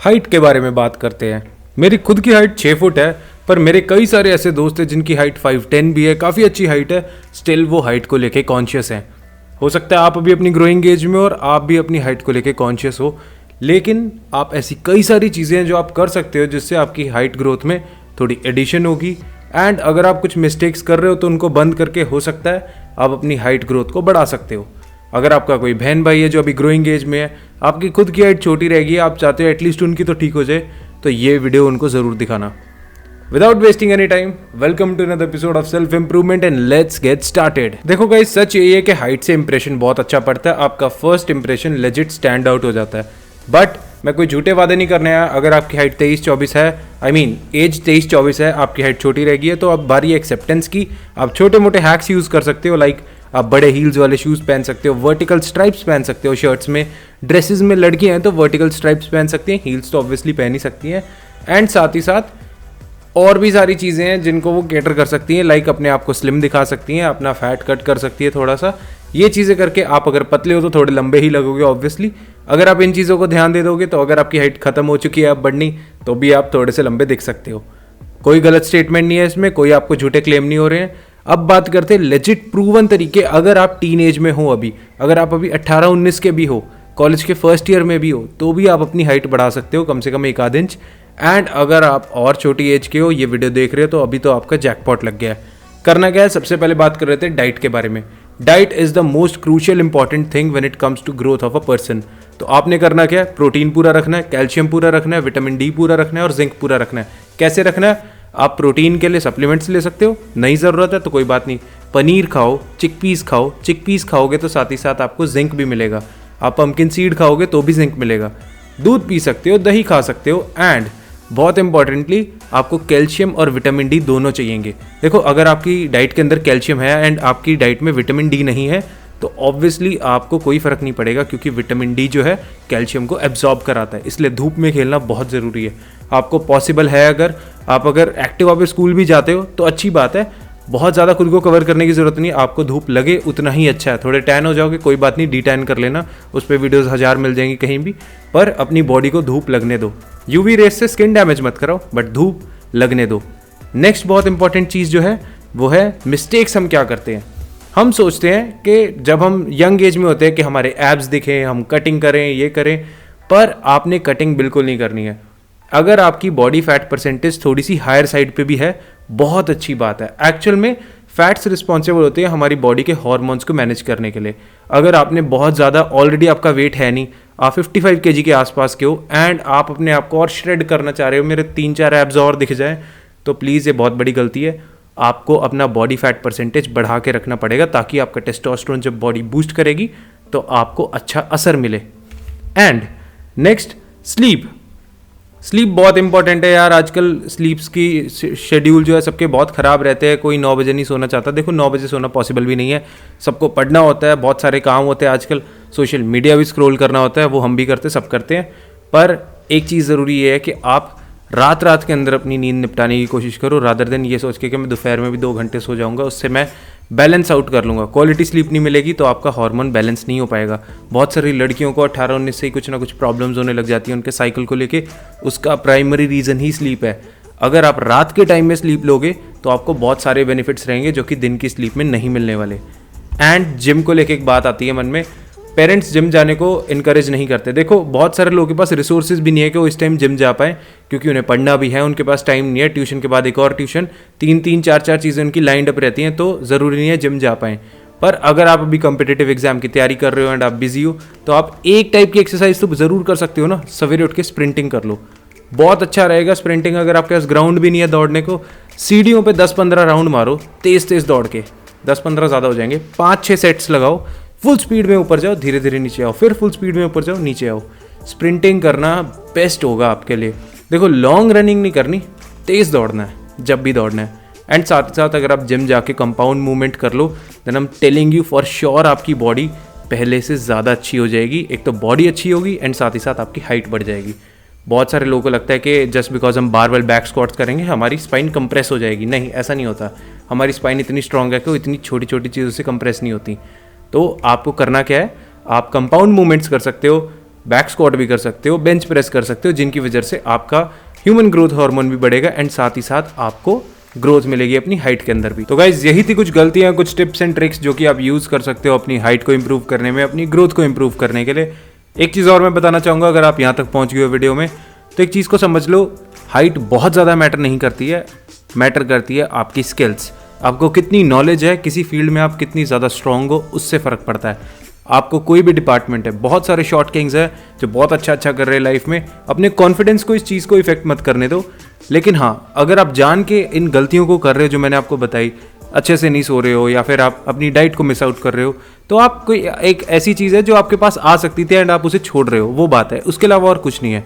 Height के बारे में बात करते हैं। मेरी खुद की हाइट 6 फुट है, पर मेरे कई सारे ऐसे दोस्त हैं जिनकी हाइट 5'10" भी है, काफ़ी अच्छी हाइट है। स्टिल वो हाइट को लेके कॉन्शियस हैं। हो सकता है आप अभी अपनी ग्रोइंग एज में और आप भी अपनी हाइट को लेके कॉन्शियस हो, लेकिन आप ऐसी कई सारी चीज़ें हैं जो आप कर सकते हो जिससे आपकी हाइट ग्रोथ में थोड़ी एडिशन होगी। एंड अगर आप कुछ मिस्टेक्स कर रहे हो तो उनको बंद करके हो सकता है आप अपनी हाइट ग्रोथ को बढ़ा सकते हो। अगर आपका कोई बहन भाई है जो अभी ग्रोइंग एज में है, आपकी खुद की हाइट छोटी रहेगी, आप चाहते हो एटलीस्ट उनकी तो ठीक हो जाए, तो ये वीडियो उनको ज़रूर दिखाना। Without wasting any time, welcome to another episode of self improvement and let's get started. देखो गाइस, सच यही है कि हाइट से इंप्रेशन बहुत अच्छा पड़ता है। आपका first impression legit stand out हो जाता है। बट मैं कोई झूठे वादे नहीं करने आया। अगर आपकी हाइट 23-24 है, एज 23-24 है, आपकी हाइट छोटी रहेगी है, तो अब बारी एक्सेप्टेंस की। आप छोटे मोटे हैक्स यूज़ कर सकते हो, लाइक आप बड़े हील्स वाले शूज़ पहन सकते हो, वर्टिकल स्ट्राइप्स पहन सकते हो शर्ट्स में। ड्रेसेस में लड़कियां हैं तो वर्टिकल स्ट्राइप्स पहन सकती हैं, हील्स तो ऑब्वियसली पहन ही सकती हैं। एंड साथ ही साथ और भी सारी चीज़ें हैं जिनको वो कैटर कर सकती हैं, लाइक अपने आप को स्लिम दिखा सकती हैं, अपना फैट कट कर सकती है थोड़ा सा। ये चीज़ें करके आप अगर पतले हो तो थोड़े लंबे ही लगोगे ऑब्वियसली। अगर आप इन चीज़ों को ध्यान दे दोगे तो अगर आपकी हाइट खत्म हो चुकी है अब बढ़नी, तो भी आप थोड़े से लंबे दिख सकते हो। कोई गलत स्टेटमेंट नहीं है इसमें, कोई आपको झूठे क्लेम नहीं हो रहे हैं। अब बात करते हैं लेजिट प्रूवन तरीके। अगर आप टीन एज में हो अभी, अगर आप अभी 18-19 के भी हो, कॉलेज के फर्स्ट ईयर में भी हो, तो भी आप अपनी हाइट बढ़ा सकते हो कम से कम 1 आध इंच। एंड अगर आप और छोटी एज के हो, ये वीडियो देख रहे हो, तो अभी तो आपका जैकपॉट लग गया है। करना क्या है, सबसे पहले बात कर रहे थे डाइट के बारे में। Diet is the most crucial important thing when it comes to growth of a person. तो आपने करना क्या है, प्रोटीन पूरा रखना है, कैल्शियम पूरा रखना है, विटामिन डी पूरा रखना है और जिंक पूरा रखना है। कैसे रखना है? आप प्रोटीन के लिए सप्लीमेंट्स ले सकते हो, नहीं ज़रूरत है तो कोई बात नहीं। पनीर खाओ, चिकपीस खाओ। चिकपीस खाओगे तो साथ ही साथ आपको जिंक भी मिलेगा। आप पम्पकिन सीड खाओगे तो भी जिंक मिलेगा। दूध पी सकते हो, दही खा सकते हो। एंड बहुत इंपॉर्टेंटली आपको कैल्शियम और विटामिन डी दोनों चाहिएंगे। देखो, अगर आपकी डाइट के अंदर कैल्शियम है एंड आपकी डाइट में विटामिन डी नहीं है, तो ऑब्वियसली आपको कोई फ़र्क नहीं पड़ेगा, क्योंकि विटामिन डी जो है कैल्शियम को एब्जॉर्ब कराता है। इसलिए धूप में खेलना बहुत ज़रूरी है। आपको पॉसिबल है, अगर एक्टिव आप स्कूल भी जाते हो तो अच्छी बात है। बहुत ज़्यादा खुद को कवर करने की ज़रूरत नहीं, आपको धूप लगे उतना ही अच्छा है। थोड़े टैन हो जाओगे कोई बात नहीं, डी टैन कर लेना, उस पर वीडियोज़ 1000 मिल जाएंगी कहीं भी। पर अपनी बॉडी को धूप लगने दो। यूवी रेस से स्किन डैमेज मत कराओ, बट धूप लगने दो। नेक्स्ट बहुत इंपॉर्टेंट चीज़ जो है वो है मिस्टेक्स। हम क्या करते हैं, हम सोचते हैं कि जब हम यंग एज में होते हैं कि हमारे एब्स दिखें, हम कटिंग करें, ये करें। पर आपने कटिंग बिल्कुल नहीं करनी है। अगर आपकी बॉडी फैट परसेंटेज थोड़ी सी हायर साइड पे भी है, बहुत अच्छी बात है। एक्चुअल में फैट्स रिस्पॉन्सिबल होते हैं हमारी बॉडी के हार्मोन्स को मैनेज करने के लिए। अगर आपने बहुत ज़्यादा, ऑलरेडी आपका वेट है नहीं, आप 55 kg के आसपास के हो एंड आप अपने आप को और श्रेड करना चाह रहे हो, मेरे 3-4 एब्स और दिख जाए, तो प्लीज़ ये बहुत बड़ी गलती है। आपको अपना बॉडी फैट परसेंटेज बढ़ा के रखना पड़ेगा, ताकि आपका टेस्टोस्टेरोन जब बॉडी बूस्ट करेगी तो आपको अच्छा असर मिले। एंड नेक्स्ट, स्लीप बहुत इंपॉर्टेंट है यार। आजकल स्लीप्स की शेड्यूल जो है सबके बहुत ख़राब रहते हैं। कोई 9 बजे नहीं सोना चाहता। देखो, 9 बजे सोना पॉसिबल भी नहीं है, सबको पढ़ना होता है, बहुत सारे काम होते हैं आजकल, सोशल मीडिया भी स्क्रॉल करना होता है, वो हम भी करते, सब करते हैं। पर एक चीज़ ज़रूरी है कि आप रात के अंदर अपनी नींद निपटाने की कोशिश करो, रादर देन ये सोच के कि मैं दोपहर में भी 2 घंटे सो जाऊंगा, उससे मैं बैलेंस आउट कर लूँगा। क्वालिटी स्लीप नहीं मिलेगी तो आपका हार्मोन बैलेंस नहीं हो पाएगा। बहुत सारी लड़कियों को 18-19 से ही कुछ ना कुछ प्रॉब्लम्स होने लग जाती हैं उनके साइकिल को लेके। उसका प्राइमरी रीज़न ही स्लीप है। अगर आप रात के टाइम में स्लीप लोगे तो आपको बहुत सारे बेनिफिट्स रहेंगे जो कि दिन की स्लीप में नहीं मिलने वाले। एंड जिम को लेके एक बात आती है मन में, पेरेंट्स जिम जाने को इनकरेज नहीं करते। देखो, बहुत सारे लोगों के पास रिसोर्सेज भी नहीं है कि वो इस टाइम जिम जा पाए, क्योंकि उन्हें पढ़ना भी है, उनके पास टाइम नहीं है। ट्यूशन के बाद एक और ट्यूशन, 3-3, 4-4 चीज़ें उनकी लाइंड अप रहती हैं, तो ज़रूरी नहीं है जिम जा पाएँ। पर अगर आप अभी कॉम्पिटिटिव एग्जाम की तैयारी कर रहे हो एंड आप बिजी हो, तो आप एक टाइप की एक्सरसाइज तो ज़रूर कर सकते हो ना। सवेरे उठ के स्प्रिंटिंग कर लो, बहुत अच्छा रहेगा स्प्रिंटिंग। अगर आपके पास ग्राउंड भी नहीं है दौड़ने को, सीढ़ियों पर 10-15 राउंड मारो, तेज़ दौड़ के। 10-15 ज़्यादा हो जाएंगे, 5-6 सेट्स लगाओ, फुल स्पीड में ऊपर जाओ, धीरे धीरे नीचे आओ, फिर फुल स्पीड में ऊपर जाओ, नीचे आओ। स्प्रिंटिंग करना बेस्ट होगा आपके लिए। देखो, लॉन्ग रनिंग नहीं करनी, तेज़ दौड़ना है जब भी दौड़ना है। एंड साथ ही साथ अगर आप जिम जाके कंपाउंड मूवमेंट कर लो, then I am telling you for sure आपकी बॉडी पहले से ज़्यादा अच्छी हो जाएगी। एक तो बॉडी अच्छी होगी एंड साथ ही साथ आपकी हाइट बढ़ जाएगी। बहुत सारे लोगों को लगता है कि जस्ट बिकॉज हम बारबेल बैक स्क्वाट्स करेंगे हमारी स्पाइन कंप्रेस हो जाएगी। नहीं, ऐसा नहीं होता। हमारी स्पाइन इतनी स्ट्रांग है कि वो इतनी छोटी छोटी चीज़ों से कंप्रेस नहीं होती। तो आपको करना क्या है, आप कंपाउंड मूवमेंट्स कर सकते हो। बैक स्क्वाट भी कर सकते हो, बेंच प्रेस कर सकते हो, जिनकी वजह से आपका ह्यूमन ग्रोथ हार्मोन भी बढ़ेगा एंड साथ ही साथ आपको ग्रोथ मिलेगी अपनी हाइट के अंदर भी। तो गाइज यही थी कुछ गलतियां, कुछ टिप्स एंड ट्रिक्स जो कि आप यूज़ कर सकते हो अपनी हाइट को इंप्रूव करने में, अपनी ग्रोथ को इंप्रूव करने के लिए। एक चीज़ और मैं बताना चाहूँगा, अगर आप यहाँ तक पहुँच गए हो वीडियो में, तो एक चीज़ को समझ लो, हाइट बहुत ज़्यादा मैटर नहीं करती है, मैटर करती है आपकी स्किल्स। आपको कितनी नॉलेज है, किसी फील्ड में आप कितनी ज़्यादा स्ट्रांग हो, उससे फ़र्क पड़ता है। आपको कोई भी डिपार्टमेंट है, बहुत सारे शॉर्ट किंग्स हैं जो बहुत अच्छा कर रहे हैं लाइफ में, अपने कॉन्फिडेंस को, इस चीज़ को इफेक्ट मत करने दो। लेकिन हाँ, अगर आप जान के इन गलतियों को कर रहे हो जो मैंने आपको बताई, अच्छे से नहीं सो रहे हो या फिर आप अपनी डाइट को मिस आउट कर रहे हो, तो आप कोई एक ऐसी चीज़ है जो आपके पास आ सकती थी एंड आप उसे छोड़ रहे हो, वो बात है, उसके अलावा और कुछ नहीं है।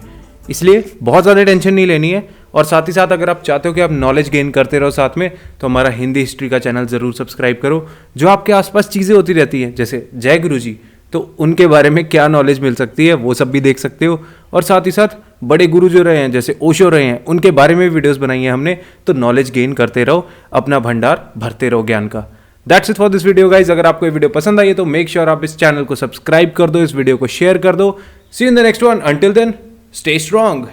इसलिए बहुत ज़्यादा टेंशन नहीं लेनी है। और साथ ही साथ अगर आप चाहते हो कि आप नॉलेज गेन करते रहो साथ में, तो हमारा हिंदी हिस्ट्री का चैनल ज़रूर सब्सक्राइब करो। जो आपके आसपास चीज़ें होती रहती हैं, जैसे जय गुरु जी, तो उनके बारे में क्या नॉलेज मिल सकती है वो सब भी देख सकते हो। और साथ ही साथ बड़े गुरु जो रहे हैं, जैसे ओशो रहे हैं, उनके बारे में वीडियोस बनाई हैं हमने, तो नॉलेज गेन करते रहो, अपना भंडार भरते रहो ज्ञान का। That's it for this video guys. अगर आपको ये वीडियो पसंद आई है तो मेक श्योर आप इस चैनल को सब्सक्राइब कर दो, इस वीडियो को शेयर कर दो। See you in the next one, until then stay strong.